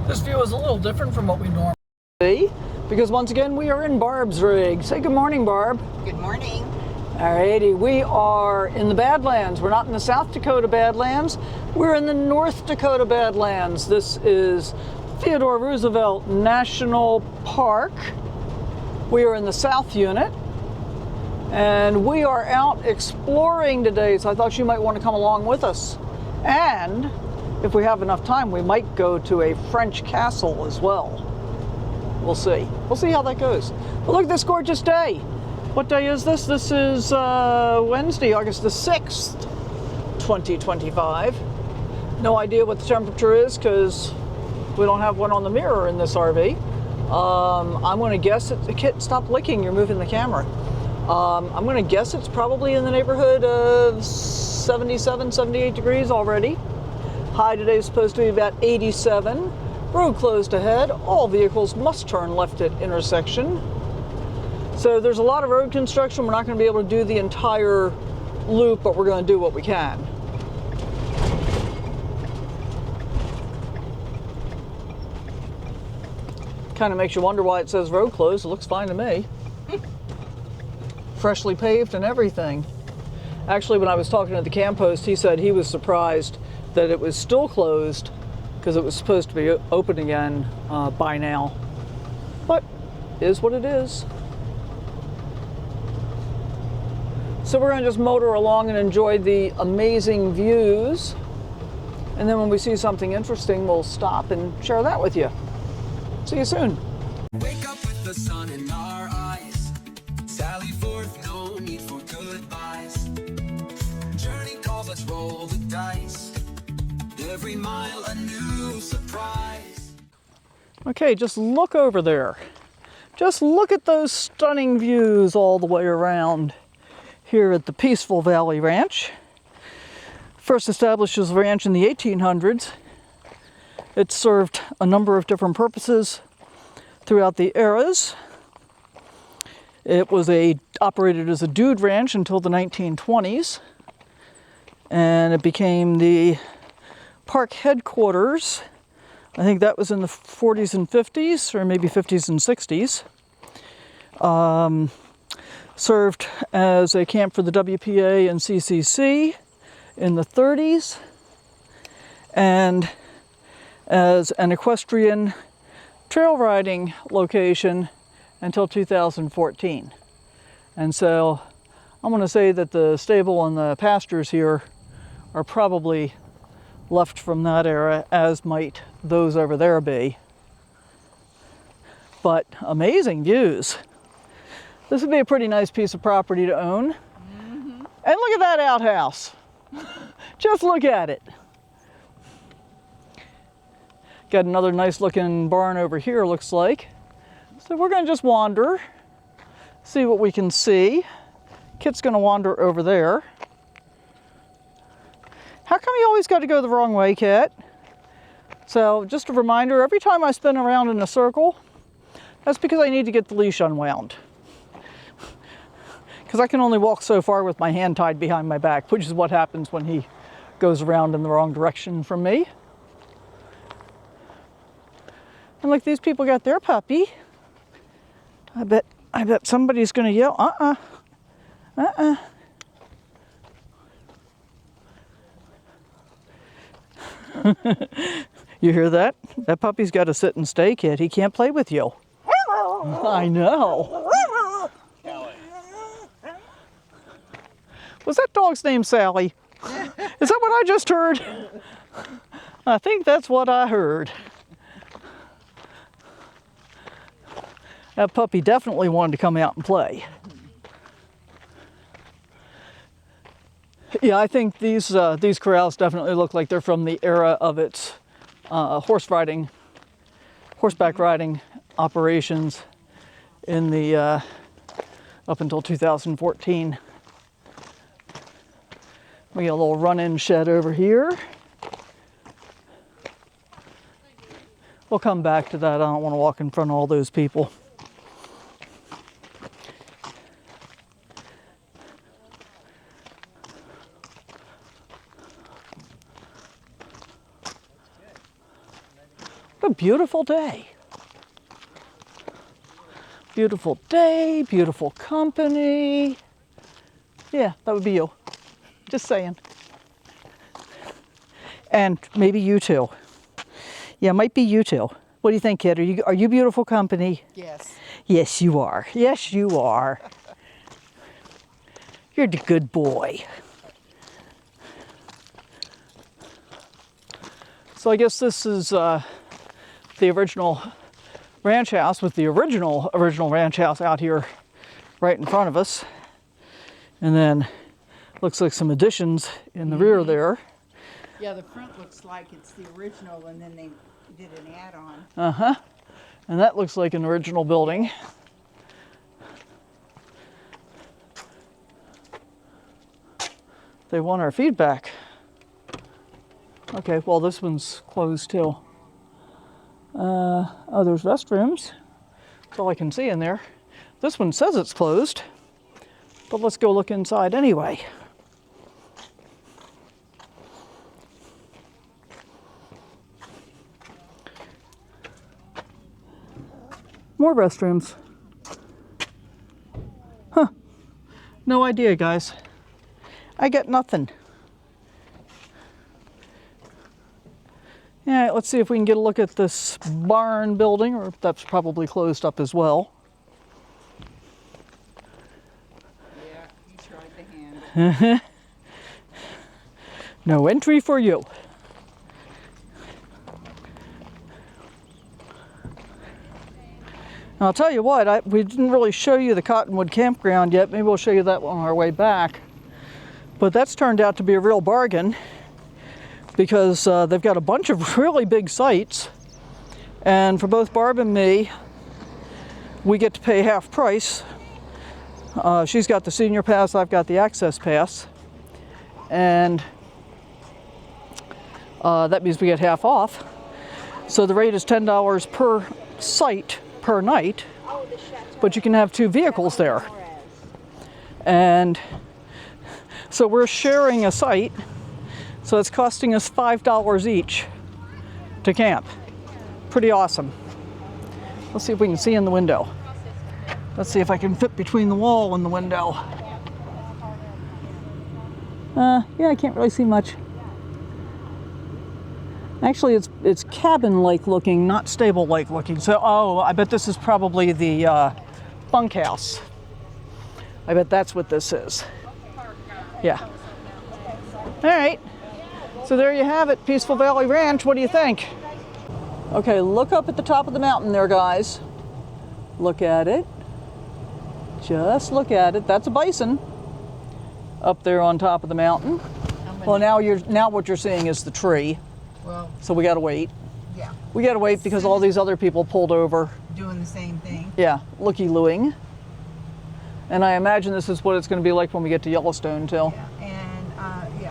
This view is a little different from what we normally see, because once again we are in Barb's rig. Say good morning, Barb. Good morning. Alrighty, we are in the Badlands. We're not in the South Dakota Badlands, we're in the North Dakota Badlands. This is Theodore Roosevelt National Park. We are in the South Unit, and we are out exploring today, so I thought you might want to come along with us. And if we have enough time, we might go to a French castle as well. We'll see. We'll see how that goes. But look at this gorgeous day. What day is this? This is Wednesday, August the 6th, 2025. No idea what the temperature is because we don't have one on the mirror in this RV. I'm going to guess Kit, stop licking, you're moving the camera. I'm going to guess it's probably in the neighborhood of 77, 78 degrees already. High today is supposed to be about 87. Road closed ahead. All vehicles must turn left at intersection. So there's a lot of road construction. We're not going to be able to do the entire loop, but we're going to do what we can. Kind of makes you wonder why it says road closed. It looks fine to me. Freshly paved and everything. Actually, when I was talking to the camp host, he said he was surprised that it was still closed because it was supposed to be open again by now. But is what it is. So we're going to just motor along and enjoy the amazing views. And then when we see something interesting, we'll stop and share that with you. See you soon. Wake up with the sun in our eyes. Sally forth, no need for goodbyes. Journey calls, let's roll the dice. Every mile a new surprise. Okay, just look over there. Just look at those stunning views all the way around here at the Peaceful Valley Ranch. First established as a ranch in the 1800s. It served a number of different purposes throughout the eras. It was operated as a dude ranch until the 1920s, and it became the park headquarters. I think that was in the 40s and 50s, or maybe 50s and 60s. Served as a camp for the WPA and CCC in the 30s, and as an equestrian trail riding location until 2014. And so I'm going to say that the stable and the pastures here are probably left from that era, as might those over there be. But amazing views. This would be a pretty nice piece of property to own. Mm-hmm. And look at that outhouse. Just look at it. Got another nice looking barn over here, looks like. So we're going to just wander, see what we can see. Kit's going to wander over there. How come you always got to go the wrong way, Kit? So just a reminder, every time I spin around in a circle, that's because I need to get the leash unwound. Because I can only walk so far with my hand tied behind my back, which is what happens when he goes around in the wrong direction from me. And look, these people got their puppy. I bet somebody's going to yell, uh-uh. You hear that? That puppy's got to sit and stay, kid. He can't play with you. I know. Was that dog's name Sally? Is that what I just heard? I think that's what I heard. That puppy definitely wanted to come out and play. Yeah, I think these corrals definitely look like they're from the era of its horseback riding operations in the up until 2014. We got a little run-in shed over here. We'll come back to that. I don't want to walk in front of all those people. What a beautiful day. Beautiful day, beautiful company. Yeah, that would be you. Just saying. And maybe you too. Yeah, might be you too. What do you think, kid? Are you beautiful company? Yes. Yes, you are. Yes, you are. You're the good boy. So I guess this is the original ranch house with the original ranch house out here right in front of us. And then looks like some additions in the rear there. Yeah, the front looks like it's the original, and then they did an add-on. Uh-huh. And that looks like an original building. They want our feedback. Okay, well, this one's closed too. Oh, there's restrooms. That's all I can see in there. This one says it's closed, but let's go look inside anyway. More restrooms. Huh. No idea, guys. I get nothing. All right, let's see if we can get a look at this barn building, or that's probably closed up as well. Yeah, you tried the hand. No entry for you. And I'll tell you what, we didn't really show you the Cottonwood Campground yet. Maybe we'll show you that on our way back. But that's turned out to be a real bargain because they've got a bunch of really big sites. And for both Barb and me, we get to pay half price. She's got the senior pass, I've got the access pass. And that means we get half off. So the rate is $10 per site per night, but you can have 2 vehicles there. And so we're sharing a site, so it's costing us $5 each to camp. Pretty awesome. Let's see if we can see in the window. Let's see if I can fit between the wall and the window. Yeah, I can't really see much. Actually, it's cabin-like looking, not stable-like looking. So, oh, I bet this is probably the bunkhouse. I bet that's what this is. Yeah. All right. So there you have it, Peaceful Valley Ranch. What do you think? Okay, look up at the top of the mountain there, guys. Look at it. Just look at it. That's a bison up there on top of the mountain. Well, now what you're seeing is the tree. Well, so we gotta wait. Yeah. We gotta wait because all these other people pulled over. Doing the same thing. Yeah, looky-looing. And I imagine this is what it's gonna be like when we get to Yellowstone too. Yeah,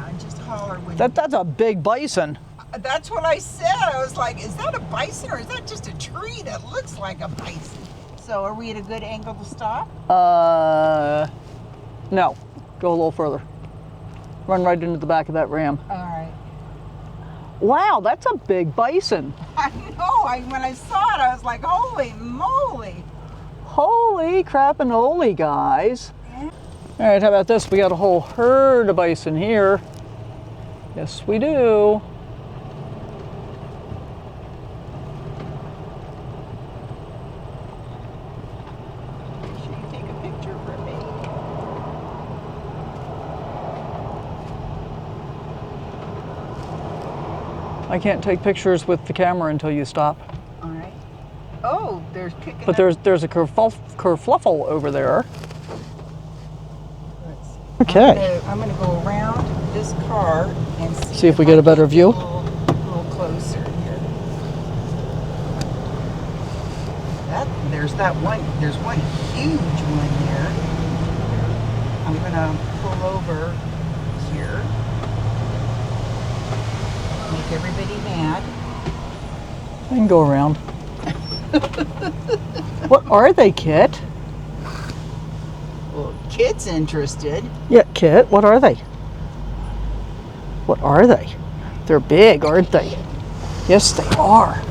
and just holler when That's a big bison. That's what I said. I was like, is that a bison or is that just a tree that looks like a bison? So are we at a good angle to stop? No. Go a little further. Run right into the back of that ram. All right. Wow, that's a big bison. I know. When I saw it, I was like, holy moly. Holy crap-a-noli, guys. Yeah. All right, how about this? We got a whole herd of bison here. Yes, we do. Make sure you take a picture for me. I can't take pictures with the camera until you stop. All right. Oh, there's picking But there's a kerfluffle over there. Okay. I'm gonna go around this car and See if we get a better view. A little closer here. There's one huge one here. I'm gonna pull over here. Make everybody mad. I can go around. What are they, Kit? Well, Kit's interested. Yeah, Kit, what are they? What are they? They're big, aren't they? Yes, they are.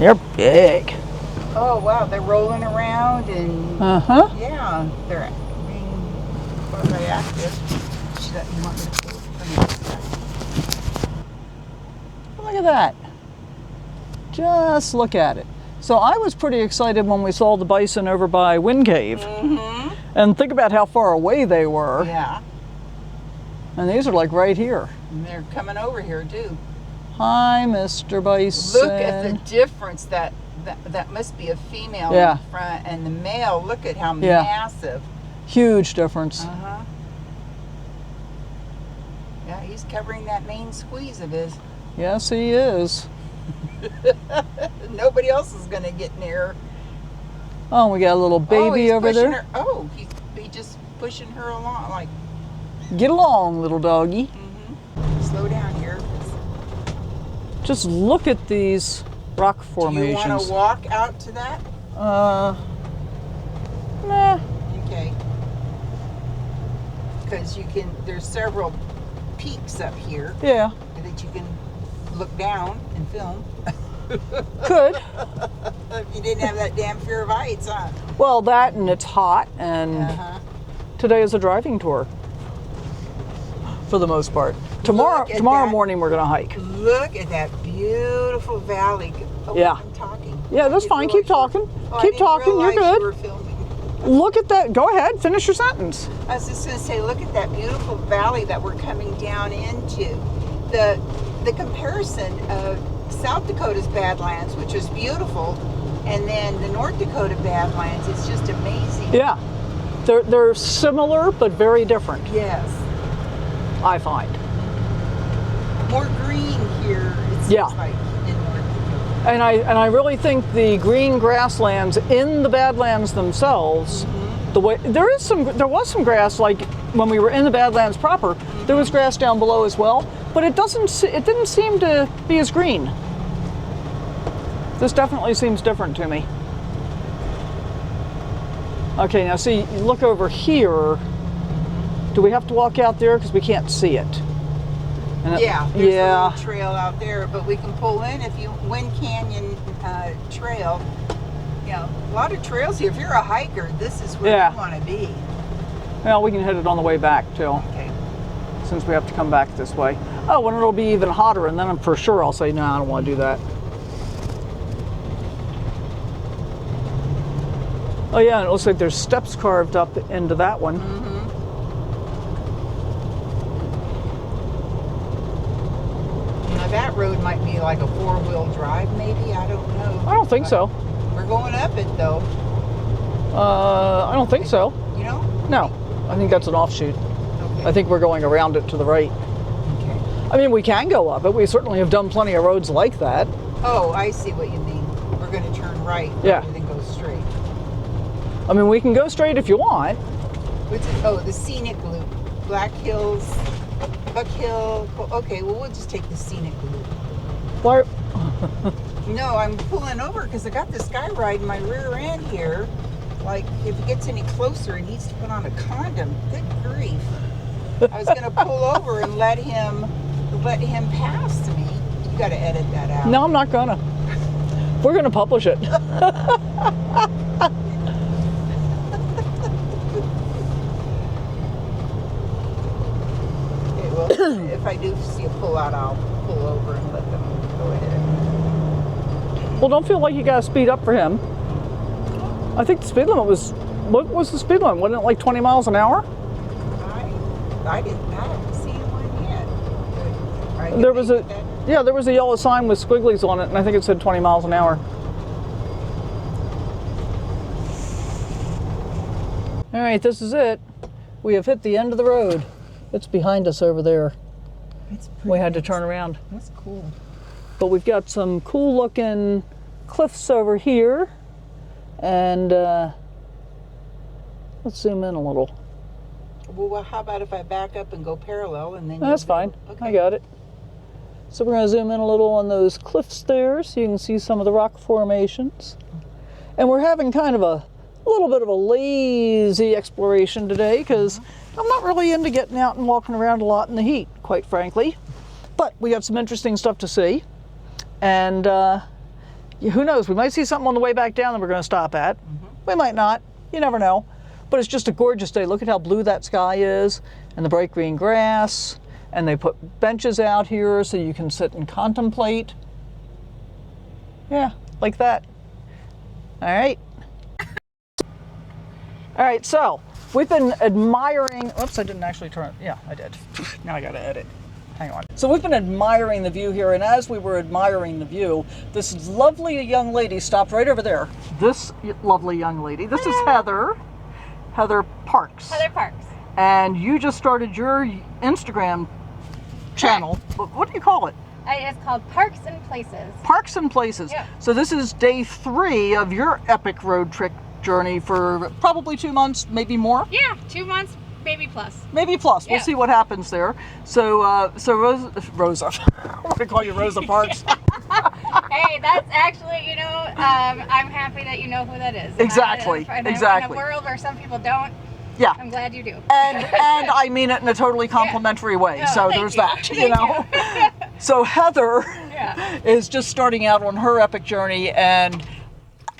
They're big. Oh wow, they're rolling around and yeah, they're being very active. You want me to pull it from the side? Look at that. Just look at it. So I was pretty excited when we saw the bison over by Wind Cave. And think about how far away they were. Yeah. And these are like right here. And they're coming over here too. Hi, Mr. Bison. Look at the difference. That must be a female in the front, and the male. Look at how massive. Huge difference. Yeah, he's covering that main squeeze of his. Yes, he is. Nobody else is going to get near. Oh, we got a little baby over there. Her. Oh, he's just pushing her along. Like, get along, little doggy. Slow down here. Just look at these rock formations. Do you want to walk out to that? Nah. Okay. Because there's several peaks up here. Yeah. That you can look down and film. Could. If you didn't have that damn fear of heights, huh? Well, that and it's hot, and today is a driving tour. For the most part. Tomorrow morning we're going to hike. Look at that beautiful valley. Oh, yeah. I'm talking. Yeah, that's fine. Keep talking. Keep talking. You're good. You were filming. Look at that. Go ahead. Finish your sentence. I was just going to say, look at that beautiful valley that we're coming down into. The comparison of South Dakota's Badlands, which is beautiful, and then the North Dakota Badlands, it's just amazing. Yeah. They're similar but very different. Yes. I find. More green here, it seems like, in North Dakota. And I really think the green grasslands in the Badlands themselves, the way there was some grass, like when we were in the Badlands proper, there was grass down below as well, but it didn't seem to be as green. This definitely seems different to me. Okay, now see, look over here. Do we have to walk out there because we can't see it? And there's a little trail out there, but we can pull in if you Wind Canyon Trail. A lot of trails here. If you're a hiker, this is where you want to be. Well, we can hit it on the way back too. Okay. Since we have to come back this way. Oh, and it'll be even hotter, and then I'm for sure I'll say, no, I don't want to do that. Oh yeah, and it looks like there's steps carved up into that one. That road might be like a 4-wheel drive, maybe. I don't know. I don't think so. We're going up it though. I don't think so. You know? No, I think that's an offshoot. Okay. I think we're going around it to the right. Okay. I mean, we can go up it. We certainly have done plenty of roads like that. Oh, I see what you mean. We're going to turn right rather than go straight. I mean, we can go straight if you want. What's it? Oh, the Scenic Loop. Black Hills. Buck Hill. Okay, well, we'll just take the Scenic Loop. Why? No, I'm pulling over because I got this guy riding my rear end here. Like, if he gets any closer, he needs to put on a condom. Good grief. I was going to pull over and let him pass to me. You got to edit that out. No, I'm not gonna. We're gonna publish it. If I do see a pull out, I'll pull over and let them go ahead. Well, don't feel like you gotta speed up for him. I think the speed limit was, what was the speed limit? Wasn't it like 20 miles an hour? I haven't seen one yet. There was there was a yellow sign with squigglies on it, and I think it said 20 miles an hour. All right, this is it. We have hit the end of the road. It's behind us over there. We had to turn around. That's cool. But we've got some cool looking cliffs over here. And let's zoom in a little. Well, how about if I back up and go parallel and then That's fine. Okay. I got it. So we're going to zoom in a little on those cliffs there so you can see some of the rock formations. And we're having kind of a little bit of a lazy exploration today because I'm not really into getting out and walking around a lot in the heat, quite frankly. But we got some interesting stuff to see. And who knows? We might see something on the way back down that we're going to stop at. We might not. You never know. But it's just a gorgeous day. Look at how blue that sky is and the bright green grass. And they put benches out here so you can sit and contemplate. Yeah, like that. All right. All right, so we've been admiring, oops, I didn't actually turn, yeah, I did. Now I gotta edit. Hang on. So we've been admiring the view here, and as we were admiring the view, this lovely young lady stopped right over there. This lovely young lady, this is Heather Parks. Heather Parks. And you just started your Instagram channel. What do you call it? It's called Parks and Places. Parks and Places. Yeah. So this is day 3 of your epic road trip journey for probably 2 months, maybe more. Yeah, 2 months, maybe plus. Maybe plus. We'll see what happens there. So, Rosa, I'm going to call you Rosa Parks. Hey, that's actually, I'm happy that you know who that is. Exactly. In a world where some people don't. Yeah. I'm glad you do. And I mean it in a totally complimentary way. Oh, so there's that, you know. You. So Heather is just starting out on her epic journey, and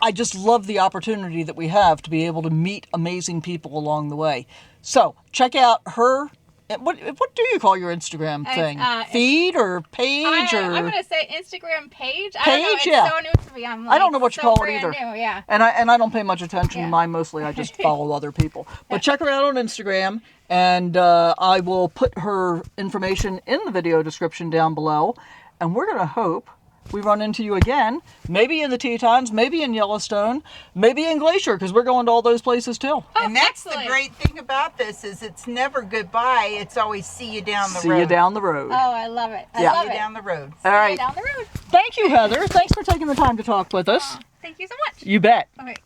I just love the opportunity that we have to be able to meet amazing people along the way. So check out her. What do you call your Instagram thing? Feed or page I'm or? going to say Instagram page. Page, I don't know. It's so new to me. I'm like, I don't know what you call it either. New, yeah. And I don't pay much attention to mine. Mostly I just follow other people. But check her out on Instagram, and I will put her information in the video description down below. And we're gonna hope we run into you again, maybe in the Tetons, maybe in Yellowstone, maybe in Glacier, because we're going to all those places too. Oh, And that's excellent. the great thing about this is it's never goodbye. It's always see you down the road. See you down the road. Oh, I love it. I Yeah. love See you it. down the road. All right. Down the road. Thank you, Heather. Thanks for taking the time to talk with us. Thank you so much. You bet. Okay.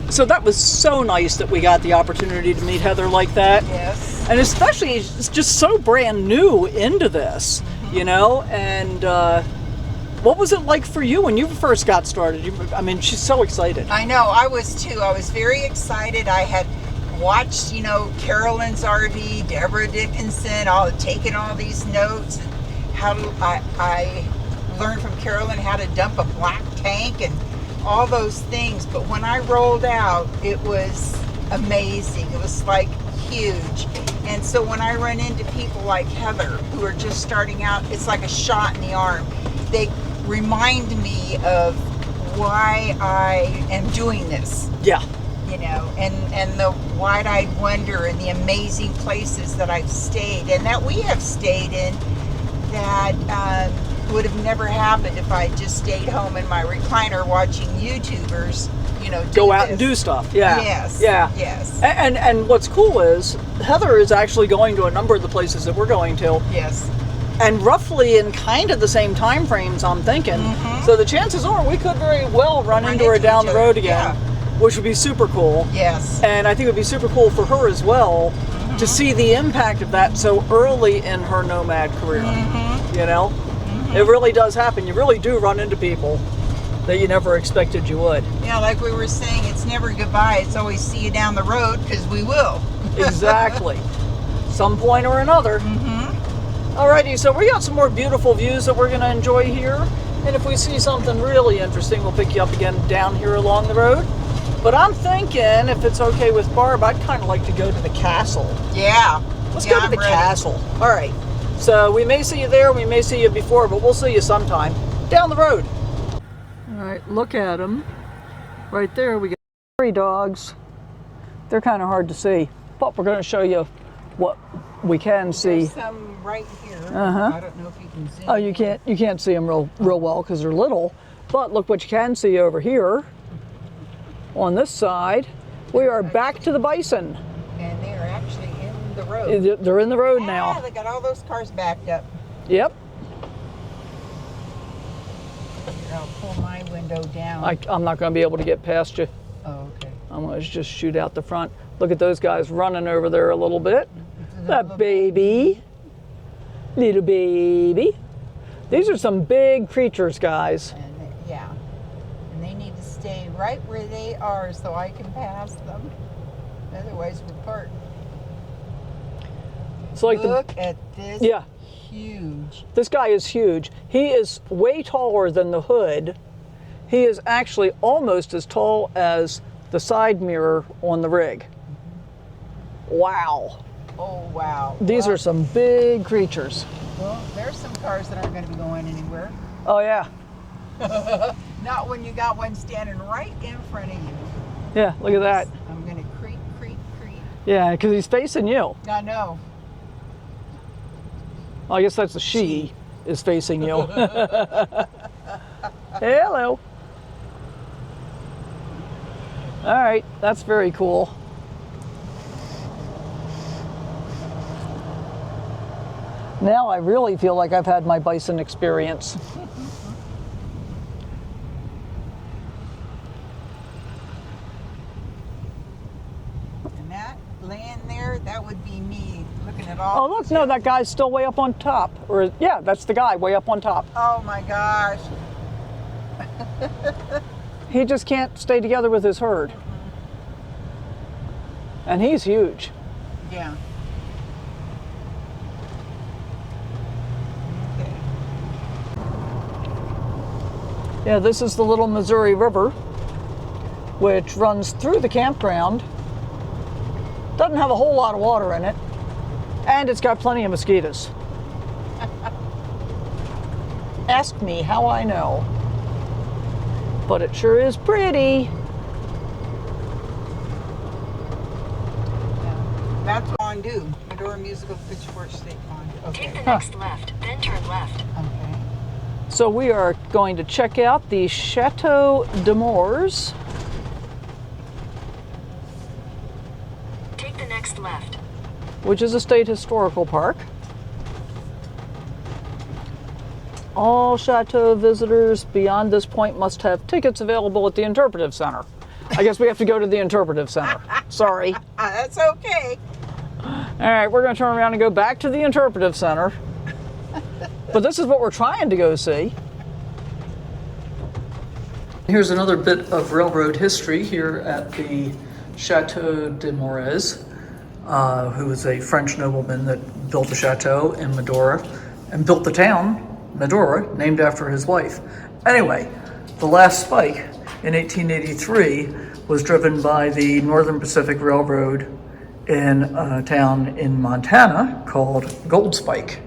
So that was so nice that we got the opportunity to meet Heather like that. Yes. And especially, it's just so brand new into this, you know? And what was it like for you when you first got started? I mean, she's so excited. I know, I was too. I was very excited. I had watched, Carolyn's RV, Deborah Dickinson, taking all these notes. And I learned from Carolyn how to dump a black tank and all those things. But when I rolled out, it was amazing. It was like huge. And so when I run into people like Heather who are just starting out, it's like a shot in the arm. They remind me of why I am doing this. Yeah. And the wide-eyed wonder and the amazing places that I've stayed and that we have stayed in that would have never happened if I just stayed home in my recliner watching YouTubers, Go out and do stuff. Yeah. Yes. Yeah. Yes. And what's cool is Heather is actually going to a number of the places that we're going to. Yes. And roughly in kind of the same time frames, I'm thinking. So the chances are we could very well run into her down the road again, which would be super cool. Yes. And I think it would be super cool for her as well to see the impact of that so early in her Nomad career. It really does happen. You really do run into people that you never expected you would. Yeah, like we were saying, it's never goodbye. It's always see you down the road, because we will. Exactly. Some point or another. Alrighty, so we got some more beautiful views that we're going to enjoy here. And if we see something really interesting, we'll pick you up again down here along the road. But I'm thinking, if it's okay with Barb, I'd kind of like to go to the castle. Yeah. Let's go to the castle. All right. So we may see you there, we may see you before, but we'll see you sometime down the road. All right, look at them. Right there, we got prairie dogs. They're kind of hard to see, but we're going to show you what we can see. There's some right here. I don't know if you can see. Oh, you can't see them real well because they're little. But look what you can see over here. On this side, we are back to the Bison. And they're actually in the road. They're in the road now. They got all those cars backed up. Yep. Here, I'll pull my window down. I'm not going to be able to get past you. Oh, okay. I'm going to just shoot out the front. Look at those guys running over there a little bit. That baby. Little baby. These are some big creatures, guys. And and they need to stay right where they are so I can pass them. Otherwise, we're parked. It's like Look at this. Yeah. Huge. This guy is huge. He is way taller than the hood. He is actually almost as tall as the side mirror on the rig. Wow. Oh, wow. These are some big creatures. Well, there's some cars that aren't going to be going anywhere. Oh, yeah. Not when you got one standing right in front of you. Yeah, look at that. I'm going to creep. Yeah, because he's facing you. I know. Well, I guess that's the she is facing you. Hello. All right, that's very cool. Now I really feel like I've had my bison experience. And that laying there, that would be me looking at all. Oh, look, no, that guy's still way up on top. Or, yeah, that's the guy way up on top. Oh my gosh. He just can't stay together with his herd. And he's huge. Yeah. Yeah, this is the Little Missouri River, which runs through the campground. Doesn't have a whole lot of water in it, and it's got plenty of mosquitoes. Ask me how I know. But it sure is pretty. That's fondue. Medora Musical Pitchfork State Fondue. Okay. Take the next left, then turn left. Okay. So we are going to check out the Chateau de Moors. Take the next left. Which is a state historical park. All chateau visitors beyond this point must have tickets available at the Interpretive Center. I guess we have to go to the Interpretive Center. Sorry. That's okay. All right, we're going to turn around and go back to the Interpretive Center. But this is what we're trying to go see. Here's another bit of railroad history here at the Chateau de Moores, who was a French nobleman that built a chateau in Medora and built the town, Medora, named after his wife. Anyway, the last spike in 1883 was driven by the Northern Pacific Railroad in a town in Montana called Gold Spike.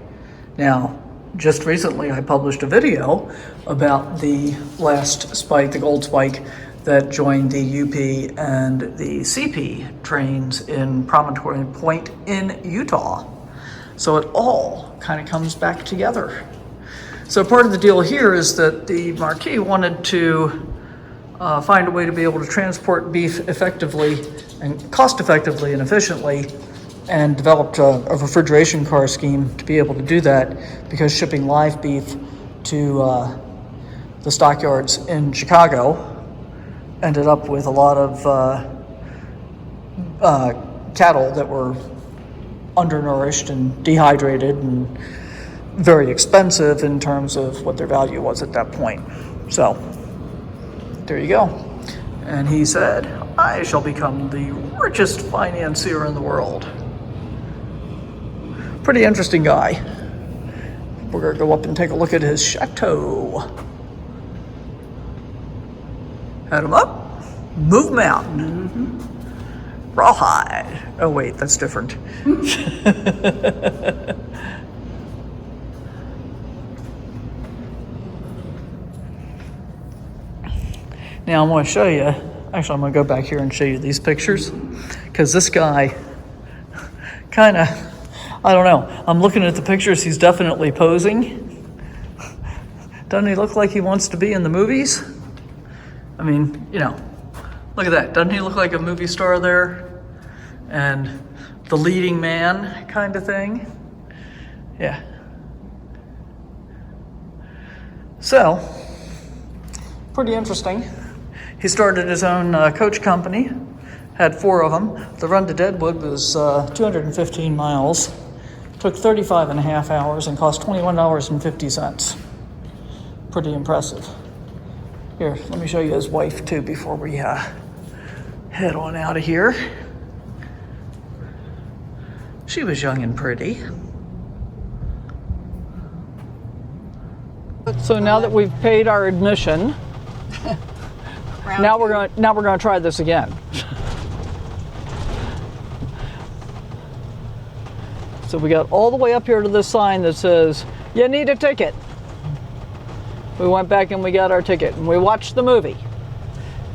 Now, just recently I published a video about the last spike, the Gold Spike, that joined the UP and the CP trains in Promontory Point in Utah. So it all kind of comes back together. So part of the deal here is that the Marquis wanted to find a way to be able to transport beef effectively and cost effectively and efficiently, and developed a refrigeration car scheme to be able to do that, because shipping live beef to the stockyards in Chicago ended up with a lot of cattle that were undernourished and dehydrated and very expensive in terms of what their value was at that point. So there you go. And he said, I shall become the richest financier in the world. Pretty interesting guy. We're gonna go up and take a look at his chateau. Head him up, move him out. Rawhide. Oh wait, that's different. Now I'm going to show you, actually I'm going to go back here and show you these pictures, because this guy kind of, I don't know, I'm looking at the pictures, he's definitely posing. Doesn't he look like he wants to be in the movies? I mean, you know, look at that. Doesn't he look like a movie star there? And the leading man kind of thing? Yeah. So, pretty interesting. He started his own coach company, had 4 of them. The run to Deadwood was 215 miles, took 35 and a half hours, and cost $21.50. Pretty impressive. Here, let me show you his wife too before we head on out of here. She was young and pretty. So now that we've paid our admission, Round Now two. we're going to try this again. So we got all the way up here to this sign that says, "You need a ticket." We went back and we got our ticket, and we watched the movie,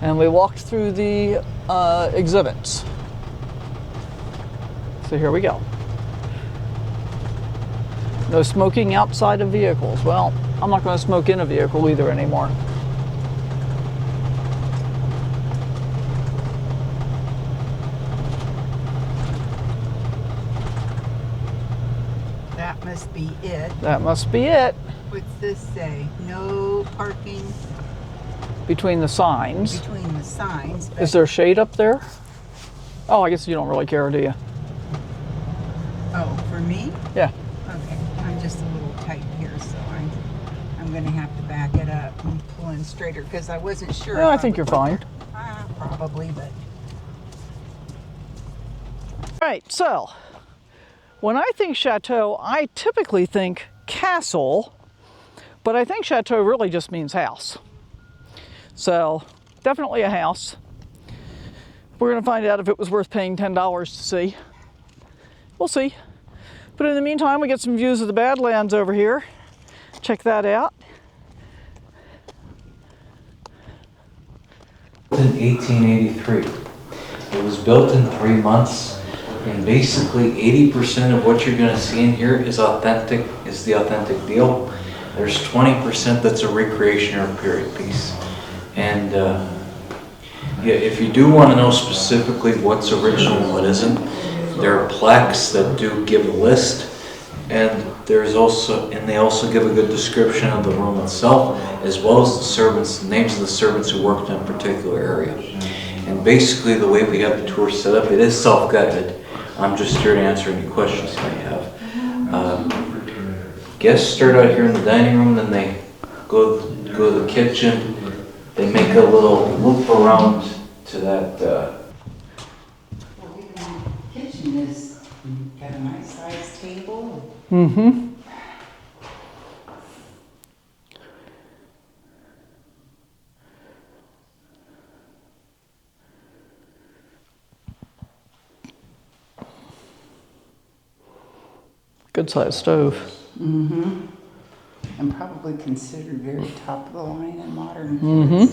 and we walked through the exhibits. So here we go. No smoking outside of vehicles. Well, I'm not going to smoke in a vehicle either anymore. That must be it. That must be it. What's this say? No parking Between the signs. between the signs. But Is there shade up there? Oh, I guess you don't really care, do you? oh, for me? Yeah. Okay, I'm just a little tight here, so I'm going to have to back it up and pull in straighter because I wasn't sure. Yeah, I if think you're fine. Probably, but All right, so when I think chateau, I typically think castle, but I think chateau really just means house. So definitely a house. We're going to find out if it was worth paying $10 to see. We'll see. But in the meantime, we get some views of the Badlands over here. Check that out. In 1883. It was built in 3 months, and basically 80% of what you're going to see in here is authentic, is the authentic deal. There's 20% that's a recreation or a period piece. And yeah, if you do want to know specifically what's original and what isn't, there are plaques that do give a list, and there's also, and they also give a good description of the room itself, as well as the servants, the names of the servants who worked in a particular area. And basically the way we have the tour set up, it is self-guided. I'm just here to answer any questions you may have. Guests start out here in the dining room, then they go to the kitchen. They make a little loop around to that. well, even the kitchen is got a nice sized table. Mm-hmm. Good sized stove. Mm-hmm. And probably considered very top of the line and modern. Mhm.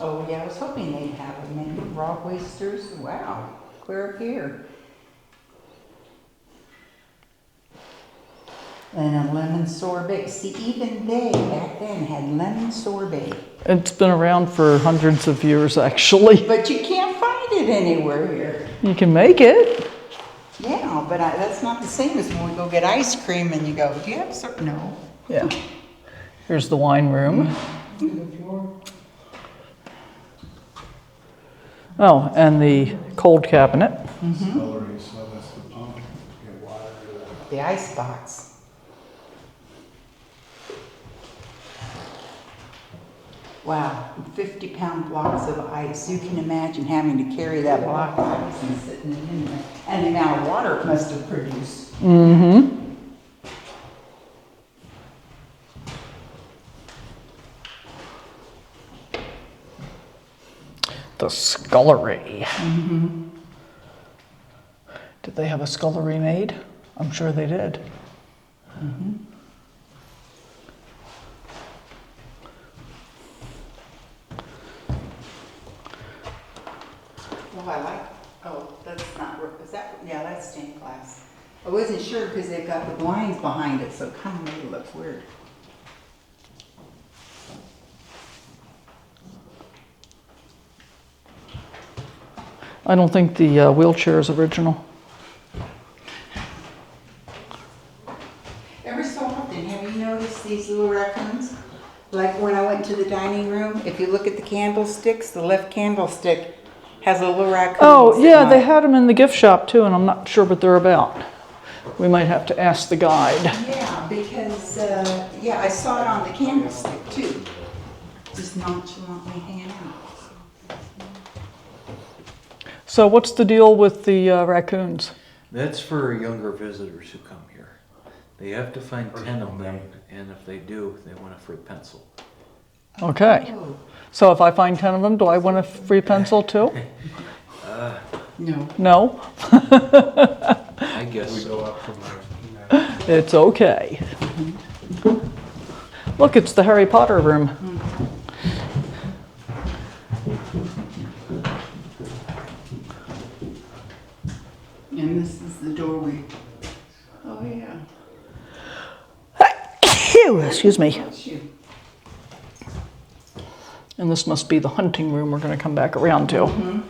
Oh yeah, I was hoping they'd have them. Maybe raw oysters. Wow, clear here. And a lemon sorbet. See, even they back then had lemon sorbet. It's been around for hundreds of years, actually. But you can't find it anywhere here. You can make it. Yeah, but that's not the same as when we go get ice cream and you go, do you have some? No. Yeah. Here's the wine room. Oh, and the cold cabinet. The ice box. Wow, 50-pound blocks of ice. You can imagine having to carry that block of ice and sitting in there. And the amount of water it must have produced. Mm-hmm. The scullery. Mm-hmm. Did they have a scullery made? I'm sure they did. Mm-hmm. Well, I like, oh, that's not, is that, yeah, that's stained glass. I wasn't sure because they've got the blinds behind it, so it kind of made it look weird. I don't think the wheelchair is original. Every so often, have you noticed these little raccoons? Like when I went to the dining room, if you look at the candlesticks, the left candlestick has a little raccoon. Oh, sitting yeah, on they it. had them in the gift shop too, and I'm not sure what they're about. We might have to ask the guide. Yeah, because, yeah, I saw it on the candlestick too. Just nonchalantly hanging out. So what's the deal with the raccoons? That's for younger visitors who come here. They have to find 10 of them, and if they do, they want a free pencil. Okay. Oh, So if I find 10 of them, do I win a free pencil too? no. No? I guess so. It's okay. Look, it's the Harry Potter room. And this is the doorway. Oh, yeah. Phew, excuse me. Shoot. And this must be the hunting room we're going to come back around to.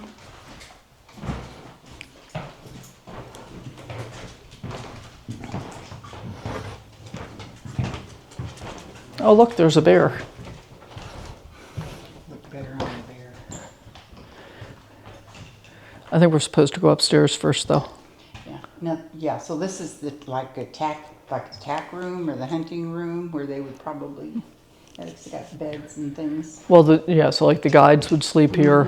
Oh, look, there's a bear. Look better on the bear. I think we're supposed to go upstairs first, though. Yeah. Now, yeah. So this is the like the tack room or the hunting room where they would probably. It's got beds and things. Well, yeah, so like the guides would sleep here,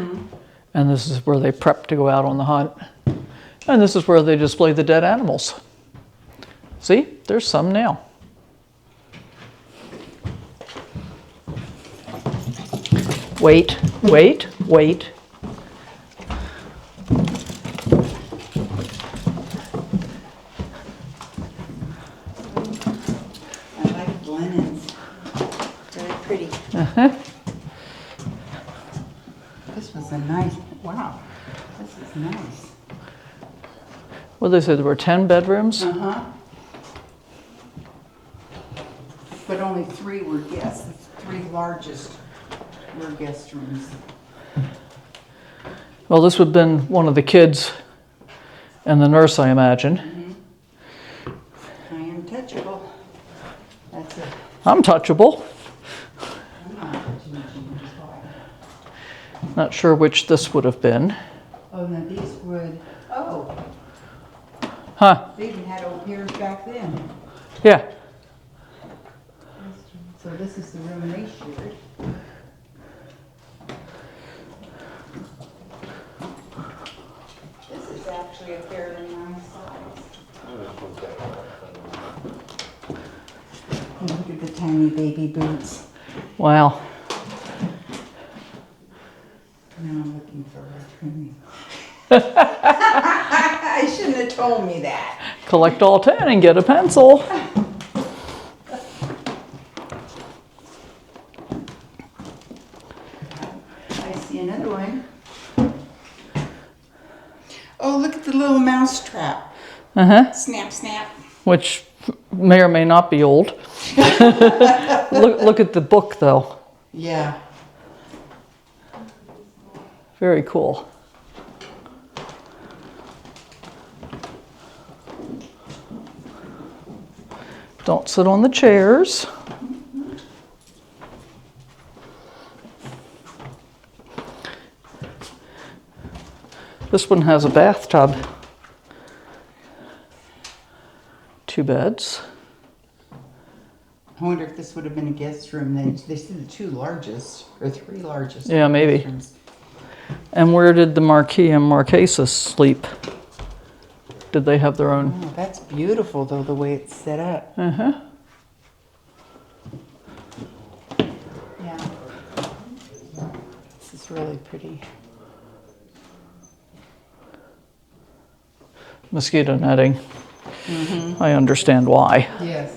and this is where they prep to go out on the hunt. And this is where they display the dead animals. See, there's some now. Wait, wait, wait. I like linens. Very pretty. This was a nice. Wow. This is nice. Well, they said there were 10 bedrooms. Uh-huh. But only 3 were guests. The 3 largest were guest rooms. Well, this would have been one of the kids and the nurse, I imagine. I am touchable. That's it. I'm touchable. I'm not touching Jean's body. Not sure which this would have been. Oh, now these would. Oh, Huh, they even had old piers back then. yeah. So this is the room they shared. This is actually a fairly nice size. And look at the tiny baby boots. Wow. Now I'm looking for raccoon. I shouldn't have told me that. Collect all 10 and get a pencil. I see another one. Oh, look at the little mouse trap. Uh-huh. Snap, snap. Which may or may not be old. Look at the book, though. Yeah. Very cool. Don't sit on the chairs. This one has a bathtub. 2 beds. I wonder if this would have been a guest room. They said the 2 largest, or 3 largest. Yeah, maybe. guest rooms. And where did the Marquis and Marquesas sleep? Did they have their own? Oh, that's beautiful, though, the way it's set up. Uh-huh. Yeah. This is really pretty. Mosquito netting. I understand why. Yes.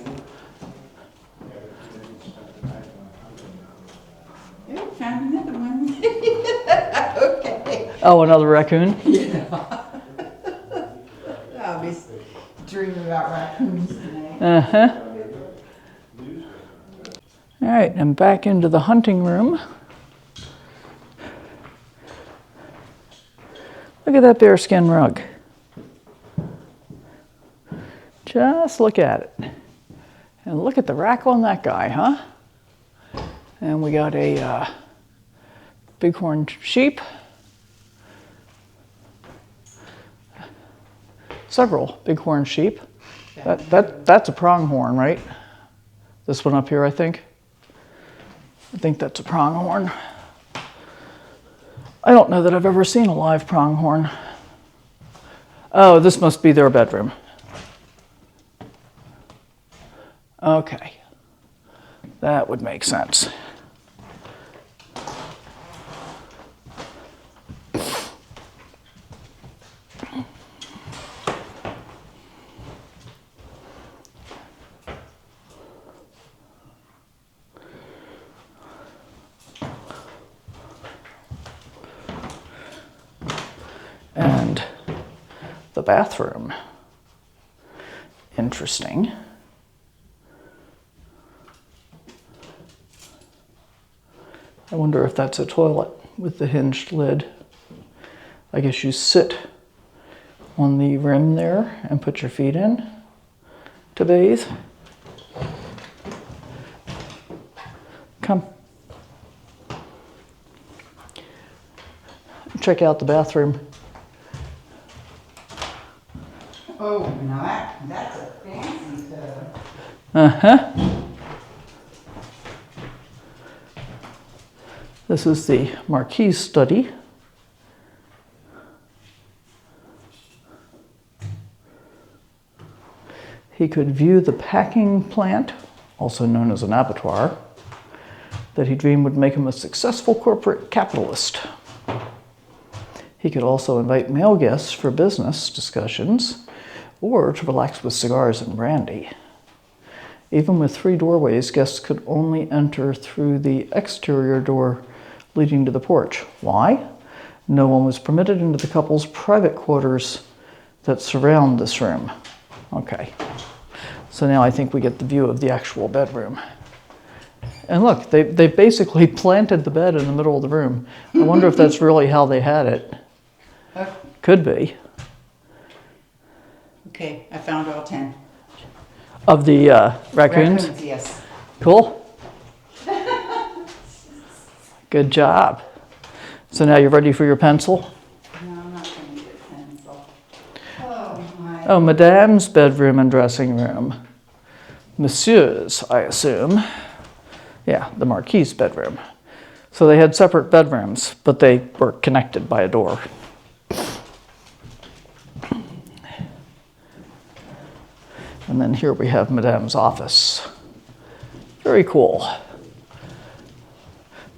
Oh, found another one. Okay. Oh, another raccoon? I'll be dreaming about raccoons tonight. Uh-huh. All right, and back into the hunting room. Look at that bearskin rug. Just look at it. And look at the rack on that guy, huh? And we got a bighorn sheep. Several bighorn sheep. That's a pronghorn, right? This one up here, I think. I think that's a pronghorn. I don't know that I've ever seen a live pronghorn. Oh, this must be their bedroom. Okay. That would make sense. And the bathroom. Interesting. I wonder if that's a toilet with the hinged lid. I guess you sit on the rim there and put your feet in to bathe. Come. Check out the bathroom. Oh, now that's a fancy tub. Uh-huh. This is the Marquis study. He could view the packing plant, also known as an abattoir, that he dreamed would make him a successful corporate capitalist. He could also invite male guests for business discussions or to relax with cigars and brandy. Even with 3 doorways, guests could only enter through the exterior door leading to the porch. Why? No one was permitted into the couple's private quarters that surround this room. Okay, so now I think we get the view of the actual bedroom. And look, they basically planted the bed in the middle of the room. I wonder if that's really how they had it. Could be. Okay, I found all 10. Of the raccoons? Yes. Cool. Good job. So now you're ready for your pencil? No, I'm not going to get a pencil. Oh, my. Oh, Madame's bedroom and dressing room. Monsieur's, I assume. Yeah, the Marquis' bedroom. So they had separate bedrooms, but they were connected by a door. And then here we have Madame's office. Very cool.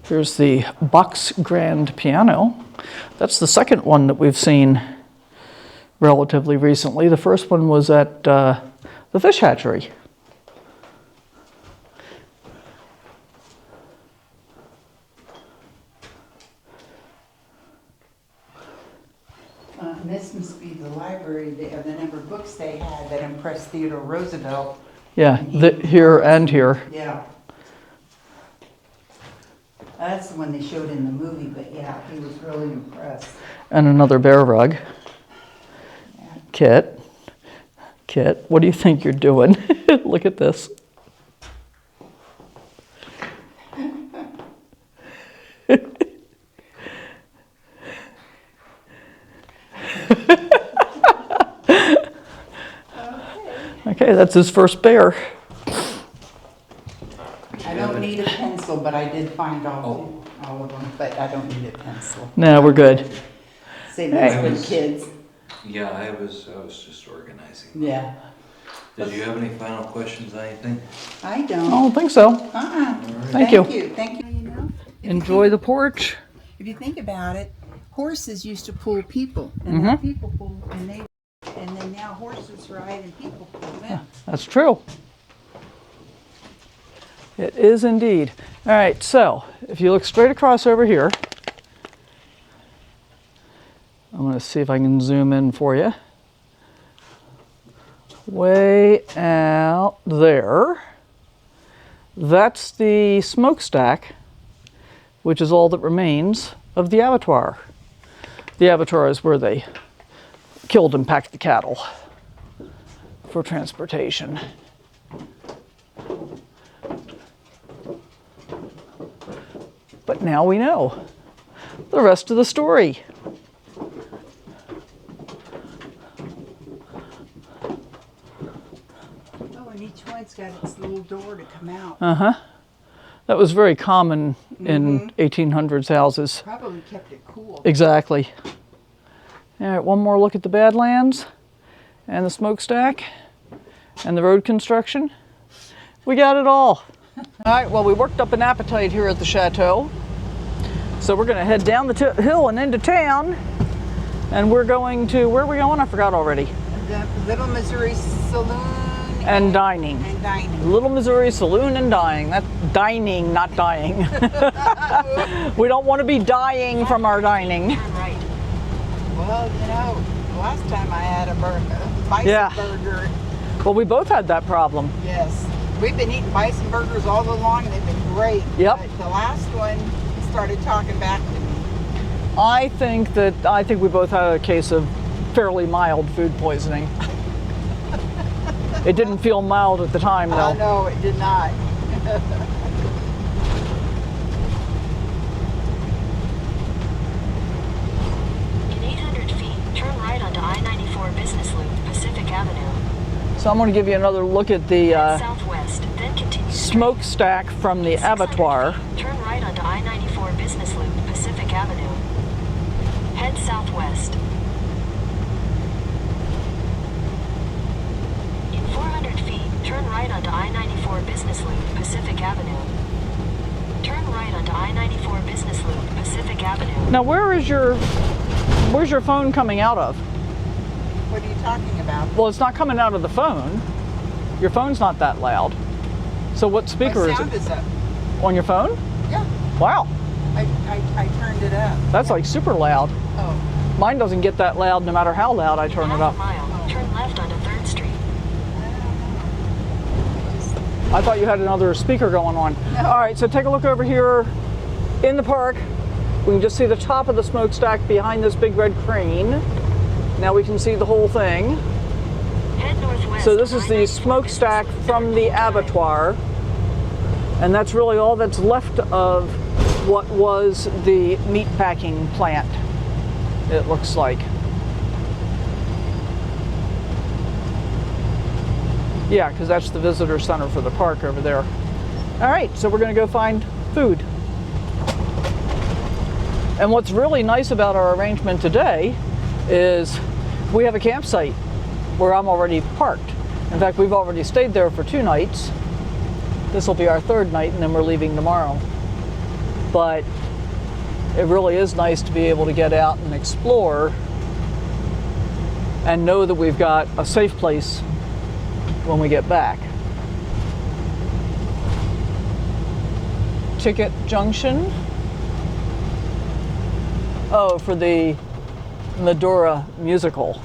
Here's the box grand piano. That's the second one that we've seen relatively recently. The first one was at the fish hatchery. This must be the library, the number of books they had that impressed Theodore Roosevelt. Yeah, here and here. Yeah. That's the one they showed in the movie, but yeah, he was really impressed. And another bear rug. Yeah. Kit, what do you think you're doing? Look at this. Okay, that's his first bear. I don't need a pencil, but I did find all of them, but I don't need a pencil. No, we're good. Same as with kids. Yeah, I was just organizing. Yeah. Did you have any final questions on anything? I I don't. don't think so. Thank you. Thank you. You know, Enjoy the porch. if you think about it, horses used to pull people, and now people pull, and then now horses ride and people pull them. That's true. It is indeed. All right, so if you look straight across over here, I'm going to see if I can zoom in for you. Way out there, that's the smokestack, which is all that remains of the abattoir. The abattoir is where they killed and packed the cattle for transportation. But now we know the rest of the story. Oh, and each one's got its little door to come out. Uh-huh. That was very common in 1800s houses. Probably kept it cool. Exactly. All right, one more look at the Badlands and the smokestack and the road construction. We got it all. All right, well, we worked up an appetite here at the chateau. So we're gonna head down the hill and into town. And we're going to, where are we going? I forgot already. The Little Missouri Saloon And dining. and dining. Little Missouri Saloon and dining. That's dining, not dying. We don't want to be dying from our dining. Turn right. Well, you know, last time I had a Bison Yeah. burger. Well, we both had that problem. Yes. We've been eating Bison burgers all along and they've been great. Yep. But the last one started talking back to me. I think we both had a case of fairly mild food poisoning. It didn't feel mild at the time, though. Oh, no, it did not. In 800 feet, turn right onto I-94 Business Loop, Pacific Avenue. So I'm going to give you another look at the Head southwest, then continue straight. smokestack from the 600 abattoir. feet, turn right onto I-94 Business Loop, Pacific Avenue. Head southwest. In 400 feet, turn right onto I-94 Business Loop, Pacific Avenue. Turn right onto I-94 Business Loop, Pacific Avenue. Now, where's your phone coming out of? What are you talking about? Well, it's not coming out of the phone. Your phone's not that loud. So what speaker My is sound it? is up. On your phone? Yeah, Wow, I turned it up. that's like super loud. Oh, Mine doesn't get that loud no matter how loud I turn it Half a up. mile, turn left onto 3rd Street. I thought you had another speaker going on. All right, so take a look over here in the park. We can just see the top of the smokestack behind this big red crane. Now we can see the whole thing. Head northwest. So this is on the I-94 smokestack Business Loop, from the abattoir. And that's really all that's left of what was the meat packing plant, it looks like. Yeah, because that's the visitor center for the park over there. All right, so we're going to go find food. And what's really nice about our arrangement today is we have a campsite where I'm already parked. In fact, we've already stayed there for 2 nights. This will be our 3rd night, and then we're leaving tomorrow. But it really is nice to be able to get out and explore and know that we've got a safe place when we get back. Ticket Junction. Oh, for the Medora musical.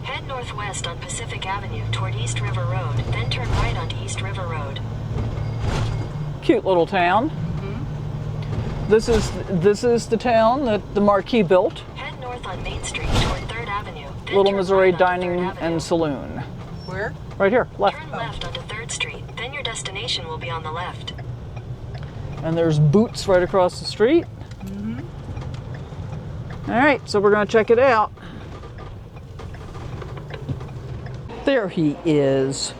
Head northwest on Pacific Avenue toward East River Road, then turn right onto East River Road. Cute little town. This is the town that the Marquis built. Head north on Main Street toward 3rd Avenue. Then Little turn Missouri right onto Dining 3rd Avenue. and Saloon. where? Right here, left. Turn left onto 3rd Street, then your destination will be on the left. And there's Boots right across the street. All right, so we're gonna check it out. There he is.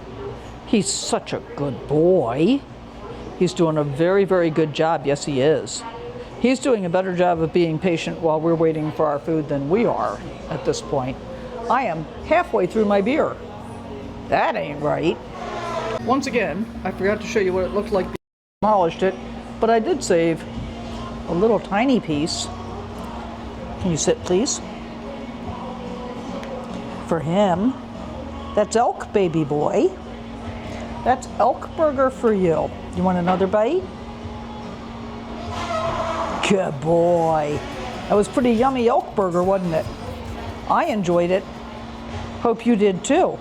He's such a good boy. He's doing a very, very good job. Yes, he is. He's doing a better job of being patient while we're waiting for our food than we are at this point. I am halfway through my beer. That ain't right. Once again, I forgot to show you what it looked like before I demolished it, but I did save a little tiny piece. Can you sit, please? For him. That's Elk, baby boy. That's Elk Burger for you. You want another bite? Good boy. That was pretty yummy Elk Burger, wasn't it? I enjoyed it. Hope you did too.